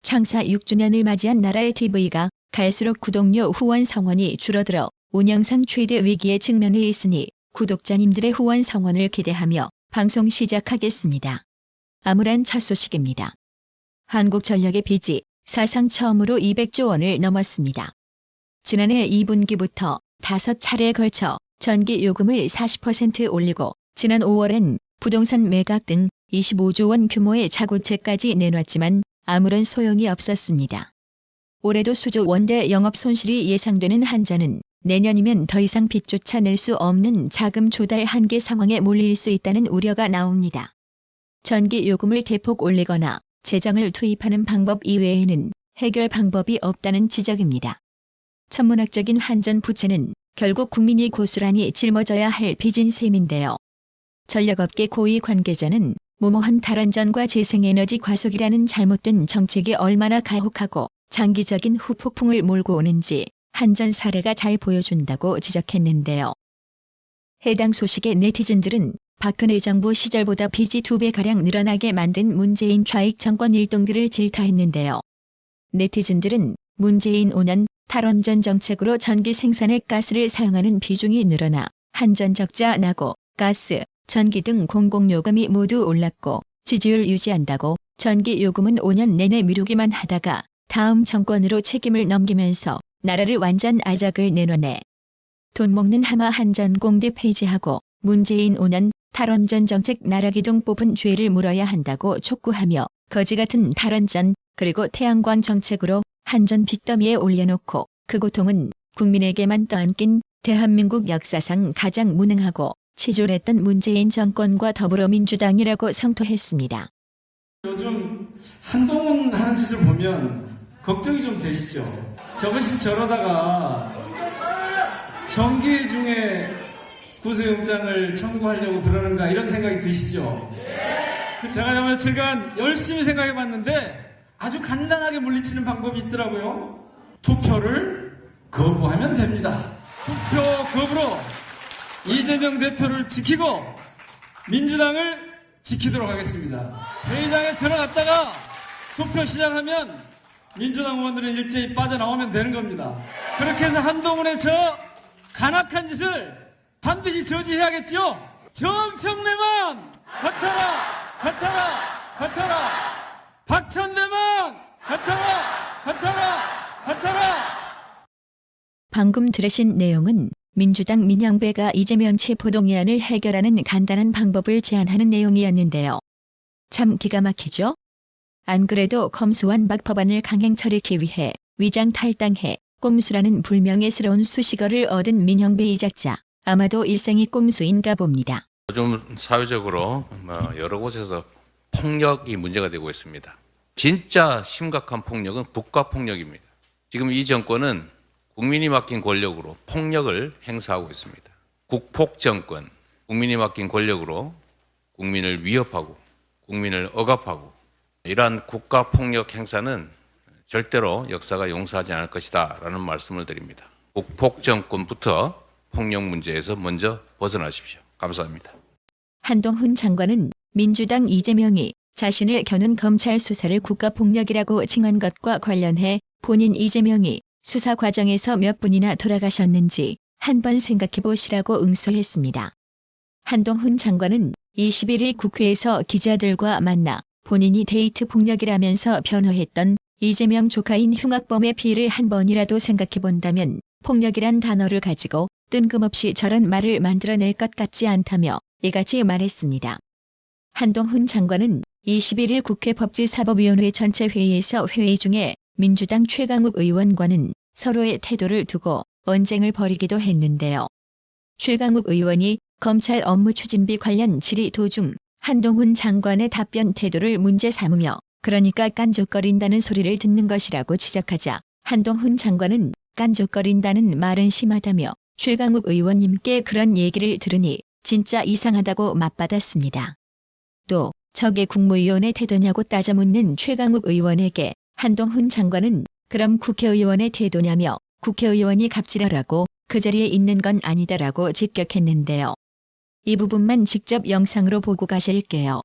창사 6주년을 맞이한 나라의 TV가 갈수록 구독료 후원 성원이 줄어들어 운영상 최대 위기에 직면해 있으니 구독자님들의 후원 성원을 기대하며 방송 시작하겠습니다. 암울한 첫 소식입니다. 한국전력의 빚이 사상 처음으로 200조 원을 넘었습니다. 지난해 2분기부터 5차례에 걸쳐 전기 요금을 40% 올리고 지난 5월엔 부동산 매각 등 25조 원 규모의 자구책까지 내놨지만 아무런 소용이 없었습니다. 올해도 수조 원대 영업 손실이 예상되는 한전은 내년이면 더 이상 빚조차 낼 수 없는 자금 조달 한계 상황에 몰릴 수 있다는 우려가 나옵니다. 전기 요금을 대폭 올리거나 재정을 투입하는 방법 이외에는 해결 방법이 없다는 지적입니다. 천문학적인 한전 부채는 결국 국민이 고스란히 짊어져야 할 빚인 셈인데요. 전력업계 고위 관계자는 무모한 탈원전과 재생에너지 과속이라는 잘못된 정책이 얼마나 가혹하고 장기적인 후폭풍을 몰고 오는지 한전 사례가 잘 보여준다고 지적했는데요. 해당 소식에 네티즌들은 박근혜 정부 시절보다 빚이 2배가량 늘어나게 만든 문재인 좌익 정권 일동들을 질타했는데요. 네티즌들은 문재인 5년 탈원전 정책으로 전기 생산에 가스를 사용하는 비중이 늘어나 한전 적자 나고 가스, 전기 등 공공요금이 모두 올랐고 지지율 유지한다고 전기 요금은 5년 내내 미루기만 하다가 다음 정권으로 책임을 넘기면서 나라를 완전 아작을 내놓네. 돈 먹는 하마 한전공대 폐지하고 문재인 5년 탈원전 정책 나라기둥 뽑은 죄를 물어야 한다고 촉구하며 거지 같은 탈원전 그리고 태양광 정책으로 한전 빚더미에 올려놓고 그 고통은 국민에게만 떠안긴 대한민국 역사상 가장 무능하고 치졸했던 문재인 정권과 더불어민주당이라고 성토했습니다. 요즘 한동훈 하는 짓을 보면 걱정이 좀 되시죠? 저것이 저러다가 정기 중에 구속영장을 청구하려고 그러는가 이런 생각이 드시죠? 제가 며칠간 열심히 생각해봤는데 아주 간단하게 물리치는 방법이 있더라고요. 투표를 거부하면 됩니다. 투표 거부로 이재명 대표를 지키고 민주당을 지키도록 하겠습니다. 회의장에 들어갔다가 투표 시작하면 민주당 의원들은 일제히 빠져나오면 되는 겁니다. 그렇게 해서 한동훈의 저 간악한 짓을 반드시 저지해야겠죠? 정청래만 같아라! 같아라! 같아라! 박천대만 같아라! 같아라! 같아라! 방금 들으신 내용은 민주당 민영배가 이재명 체포동의안을 해결하는 간단한 방법을 제안하는 내용이었는데요. 참 기가 막히죠? 안 그래도 검수완 박 법안을 강행 처리하기 위해 위장 탈당해 꼼수라는 불명예스러운 수식어를 얻은 민영배 이 작자 아마도 일생이 꼼수인가 봅니다. 요즘 사회적으로 여러 곳에서 폭력이 문제가 되고 있습니다. 진짜 심각한 폭력은 국가폭력입니다. 지금 이 정권은 국민이 맡긴 권력으로 폭력을 행사하고 있습니다. 국폭정권, 국민이 맡긴 권력으로 국민을 위협하고 국민을 억압하고 이러한 국가폭력 행사는 절대로 역사가 용서하지 않을 것이다 라는 말씀을 드립니다. 국폭정권부터 폭력 문제에서 먼저 벗어나십시오. 감사합니다. 한동훈 장관은 민주당 이재명이 자신을 겨눈 검찰 수사를 국가폭력이라고 칭한 것과 관련해 본인 이재명이 수사 과정에서 몇 분이나 돌아가셨는지 한번 생각해 보시라고 응수했습니다. 한동훈 장관은 21일 국회에서 기자들과 만나 본인이 데이트 폭력이라면서 변호했던 이재명 조카인 흉악범의 피해를 한 번이라도 생각해 본다면 폭력이란 단어를 가지고 뜬금없이 저런 말을 만들어낼 것 같지 않다며 이같이 말했습니다. 한동훈 장관은 21일 국회 법제사법위원회 전체 회의에서 회의 중에 민주당 최강욱 의원과는 서로의 태도를 두고 언쟁을 벌이기도 했는데요. 최강욱 의원이 검찰 업무 추진비 관련 질의 도중 한동훈 장관의 답변 태도를 문제 삼으며 그러니까 깐족거린다는 소리를 듣는 것이라고 지적하자 한동훈 장관은 깐족거린다는 말은 심하다며 최강욱 의원님께 그런 얘기를 들으니 진짜 이상하다고 맞받았습니다. 또 저게 국무위원의 태도냐고 따져 묻는 최강욱 의원에게 한동훈 장관은 그럼 국회의원의 태도냐며 국회의원이 갑질하라고 그 자리에 있는 건 아니다라고 직격했는데요. 이 부분만 직접 영상으로 보고 가실게요.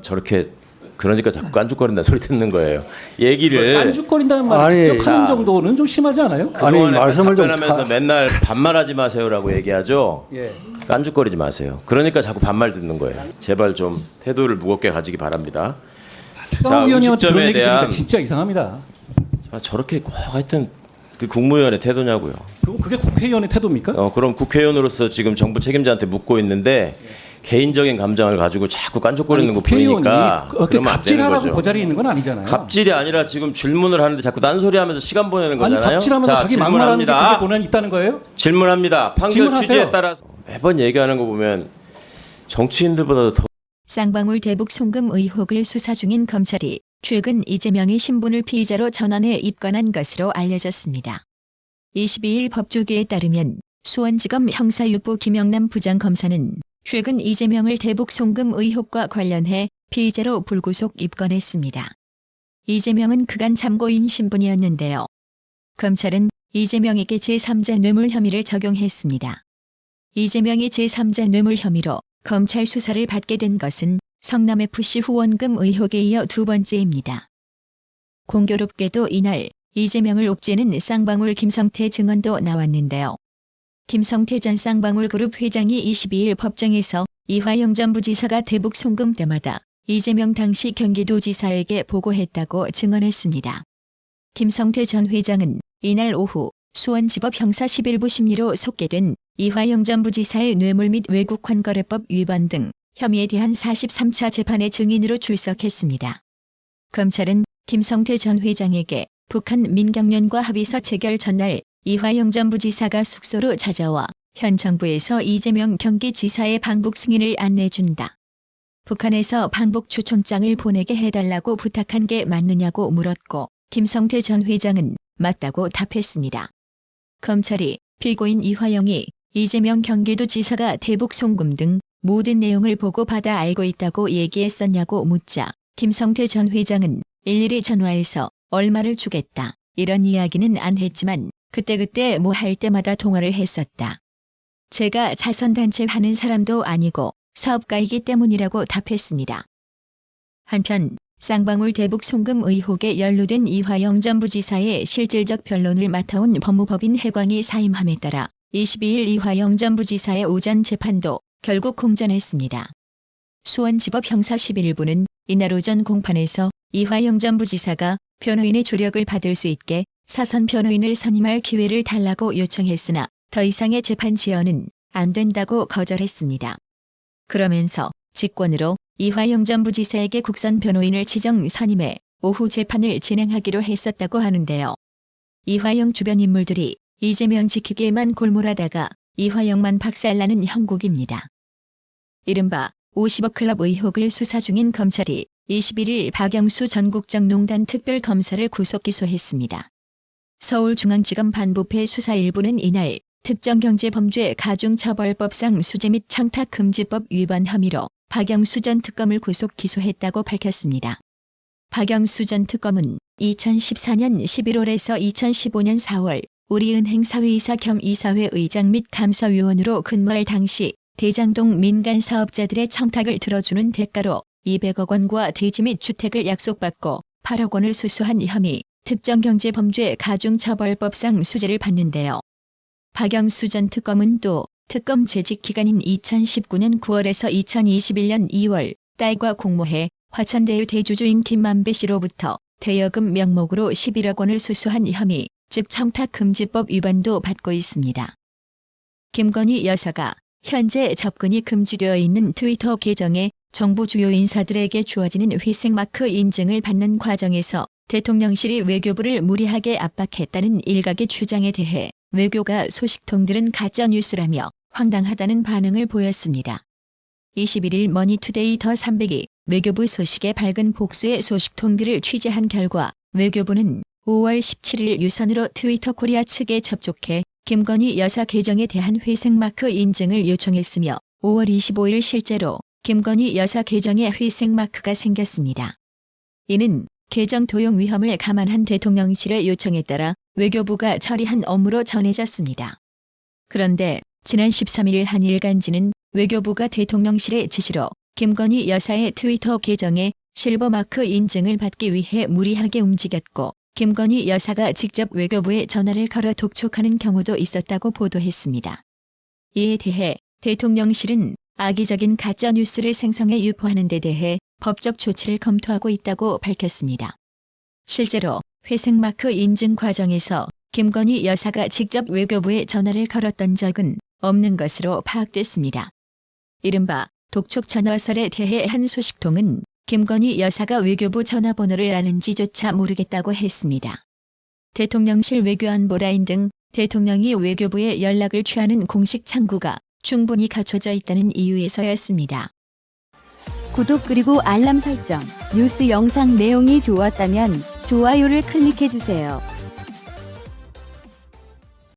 저렇게 그러니까 자꾸 깐죽거린다 소리 듣는 거예요. 얘기를 깐죽거린다는 말 아니, 직접하는 자. 정도는 좀 심하지 않아요? 아니, 그동안에 말씀을 좀 답변하면서 맨날 반말하지 마세요라고 얘기하죠. 예. 깐죽거리지 마세요. 그러니까 자꾸 반말 듣는 거예요. 제발 좀 태도를 무겁게 가지기 바랍니다. 최강욱 의원님한테 그런 음식점에 얘기 들으니까 대한 진짜 이상합니다. 저렇게 꼭 하여튼 그 국무위원의 태도냐고요. 그리고 그게 국회의원의 태도입니까? 그럼 국회의원으로서 지금 정부 책임자한테 묻고 있는데 개인적인 감정을 가지고 자꾸 깐족거리는 거 국회의원이 보니까 그렇게 그러면 안 되는 갑질하라고 거죠. 그 자리에 있는 건 아니잖아요. 갑질이 아니라 지금 질문을 하는데 자꾸 딴소리하면서 시간 보내는 아니 거잖아요. 갑질하면서 자, 자기 막말하는 게 그게 질문합니다. 고난이 있다는 거예요? 질문합니다. 판결 질문하세요. 취지에 따라서 매번 얘기하는 거 보면 정치인들보다도 더 쌍방울 대북 송금 의혹을 수사 중인 검찰이 최근 이재명의 신분을 피의자로 전환해 입건한 것으로 알려졌습니다. 22일 법조계에 따르면 수원지검 형사6부 김영남 부장검사는 최근 이재명을 대북 송금 의혹과 관련해 피의자로 불구속 입건했습니다. 이재명은 그간 참고인 신분이었는데요. 검찰은 이재명에게 제3자 뇌물 혐의를 적용했습니다. 이재명이 제3자 뇌물 혐의로 검찰 수사를 받게 된 것은 성남FC 후원금 의혹에 이어 두 번째입니다. 공교롭게도 이날 이재명을 옥죄는 쌍방울 김성태 증언도 나왔는데요. 김성태 전 쌍방울그룹 회장이 22일 법정에서 이화영 전 부지사가 대북 송금 때마다 이재명 당시 경기도지사에게 보고했다고 증언했습니다. 김성태 전 회장은 이날 오후 수원지법 형사 11부 심리로 속개된 이화영 전 부지사의 뇌물 및 외국환거래법 위반 등 혐의에 대한 43차 재판의 증인으로 출석했습니다. 검찰은 김성태 전 회장에게 북한 민경련과 합의서 체결 전날 이화영 전 부지사가 숙소로 찾아와 현 정부에서 이재명 경기지사의 방북 승인을 안내준다. 북한에서 방북 초청장을 보내게 해달라고 부탁한 게 맞느냐고 물었고 김성태 전 회장은 맞다고 답했습니다. 검찰이 피고인 이화영이 이재명 경기도지사가 대북 송금 등 모든 내용을 보고 받아 알고 있다고 얘기했었냐고 묻자 김성태 전 회장은 일일이 전화해서 얼마를 주겠다 이런 이야기는 안 했지만 그때그때 뭐 할 때마다 통화를 했었다. 제가 자선단체 하는 사람도 아니고 사업가이기 때문이라고 답했습니다. 한편 쌍방울 대북 송금 의혹에 연루된 이화영 전 부지사의 실질적 변론을 맡아온 법무법인 해광이 사임함에 따라 22일 이화영 전 부지사의 오전 재판도 결국 공전했습니다. 수원지법 형사 11부는 이날 오전 공판에서 이화영 전 부지사가 변호인의 조력을 받을 수 있게 사선 변호인을 선임할 기회를 달라고 요청했으나 더 이상의 재판 지연은 안 된다고 거절했습니다. 그러면서 직권으로 이화영 전 부지사에게 국선 변호인을 지정 선임해 오후 재판을 진행하기로 했었다고 하는데요. 이화영 주변 인물들이 이재명 지키기에만 골몰하다가 이화영만 박살나는 형국입니다. 이른바 50억 클럽 의혹을 수사 중인 검찰이 21일 박영수 전국정농단 특별검사를 구속 기소했습니다. 서울중앙지검 반부패 수사 1부는 이날 특정경제범죄 가중처벌법상 수재 및 청탁금지법 위반 혐의로 박영수 전 특검을 구속 기소했다고 밝혔습니다. 박영수 전 특검은 2014년 11월에서 2015년 4월 우리은행 사회이사 겸 이사회 의장 및 감사위원으로 근무할 당시 대장동 민간 사업자들의 청탁을 들어주는 대가로 200억 원과 대지 및 주택을 약속받고 8억 원을 수수한 혐의 특정경제범죄 가중처벌법상 수재를 받는데요. 박영수 전 특검은 또 특검 재직 기간인 2019년 9월에서 2021년 2월 딸과 공모해 화천대유 대주주인 김만배 씨로부터 대여금 명목으로 11억 원을 수수한 혐의, 즉 청탁금지법 위반도 받고 있습니다. 김건희 여사가 현재 접근이 금지되어 있는 트위터 계정에 정부 주요 인사들에게 주어지는 회색마크 인증을 받는 과정에서 대통령실이 외교부를 무리하게 압박했다는 일각의 주장에 대해 외교가 소식통들은 가짜뉴스라며 황당하다는 반응을 보였습니다. 21일 머니투데이 더 300이 외교부 소식에 밝은 복수의 소식통들을 취재한 결과 외교부는 5월 17일 유선으로 트위터 코리아 측에 접촉해 김건희 여사 계정에 대한 회색마크 인증을 요청했으며 5월 25일 실제로 김건희 여사 계정에 회색마크가 생겼습니다. 이는 계정 도용 위험을 감안한 대통령실의 요청에 따라 외교부가 처리한 업무로 전해졌습니다. 그런데 지난 13일 한 일간지는 외교부가 대통령실의 지시로 김건희 여사의 트위터 계정에 실버마크 인증을 받기 위해 무리하게 움직였고 김건희 여사가 직접 외교부에 전화를 걸어 독촉하는 경우도 있었다고 보도했습니다. 이에 대해 대통령실은 악의적인 가짜뉴스를 생성해 유포하는 데 대해 법적 조치를 검토하고 있다고 밝혔습니다. 실제로 회색마크 인증 과정에서 김건희 여사가 직접 외교부에 전화를 걸었던 적은 없는 것으로 파악됐습니다. 이른바 독촉 전화설에 대해 한 소식통은 김건희 여사가 외교부 전화번호를 아는지조차 모르겠다고 했습니다. 대통령실 외교안보라인 등 대통령이 외교부에 연락을 취하는 공식 창구가 충분히 갖춰져 있다는 이유에서였습니다. 구독 그리고 알람 설정, 뉴스 영상 내용이 좋았다면 좋아요를 클릭해주세요.